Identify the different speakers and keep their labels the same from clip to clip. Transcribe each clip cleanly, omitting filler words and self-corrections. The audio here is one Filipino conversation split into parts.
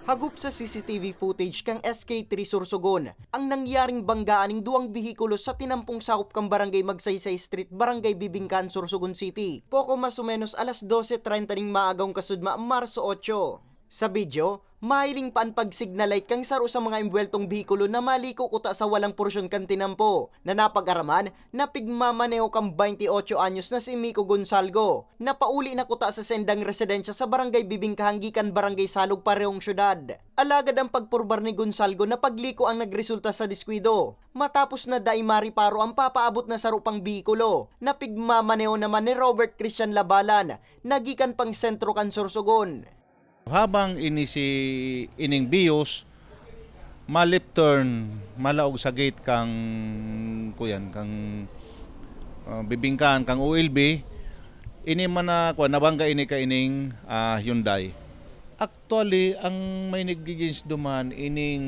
Speaker 1: Hagup sa CCTV footage kang SK3 Sorsogon ang nangyaring banggaan ng duwang bihikulo sa tinampong sakop kang Barangay Magsaysay Street, Barangay Bibingkan, Sorsogon City. Poko mas o menos alas 12:30 ng maagong kasudma, Marso 8. Sa video, mahiling paan pag-signal light kang saro sa mga imbweltong bihikulo na maliko kuta sa walang porsyon kan tinampo, na napag-araman na pigmamaneo kang 28 anyos na si Miko Gonzalgo, na pauli na kuta sa sendang residensya sa Barangay Bibingkahanggikan, Barangay Salog, parehong syudad. Alagad ang pagpurbar ni Gonzalgo na pagliko ang nagresulta sa diskwido, matapos na daimari paro ang papaabot na sarupang bihikulo, na pigmamaneo naman ni Robert Christian Labalan, nagikan pang sentro kan Sorsogon.
Speaker 2: Habang ining bios, malip turn, malaog sa gate kang bibingkan kang OLB, ini man na nabangga ini ka ining Hyundai. Actually, ang may negligence duman ining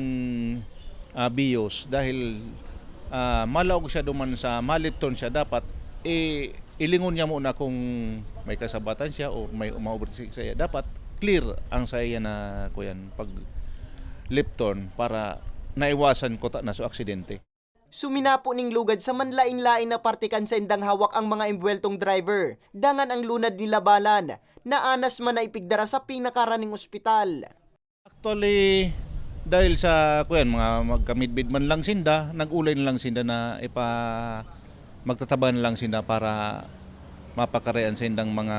Speaker 2: bios dahil malaog siya duman sa malip turn siya, dapat ilingon niya muna kung may kasabatan siya o may umaovertake siya, dapat clear ang saya na pag left turn para naiwasan ko na sa aksidente.
Speaker 1: Suminapo ning lugad sa manlain-lain na partikan sa indang hawak ang mga imbweltong driver. Dangan ang lunad ni Labalan na anas man na ipigdara sa pinakaraning ospital.
Speaker 2: Actually, dahil sa mga magkamidbid man lang sinda, nag-ulay na lang sinda na magtataban lang sinda para mapakarean sa indang mga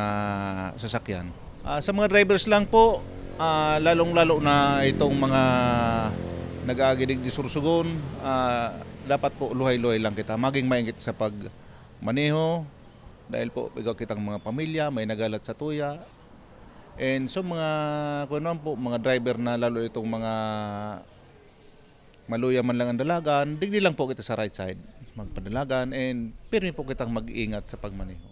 Speaker 2: sasakyan. Sa mga drivers lang po, lalong-lalo na itong mga nag-aagidig di Sorsogon, dapat po luhay-luhay lang kita. Maging maingit sa pagmaneho dahil po ikaw kitang mga pamilya, may nagalat sa tuya. And so mga driver na lalo itong mga maluya man lang ang dalagan, digdi lang po kita sa right side, magpadalagan, and pirmi po kitang mag-iingat sa pagmaneho.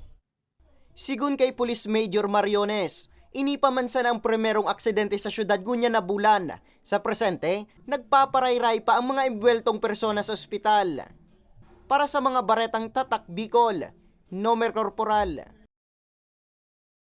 Speaker 1: Sigun kay Police Major Mariones, inipamansan ang primerong aksidente sa syudad ngunya na bulan. Sa presente, nagpaparayray pa ang mga imbweltong persona sa ospital. Para sa mga baretang tatak Bicol, Nomer Corporal.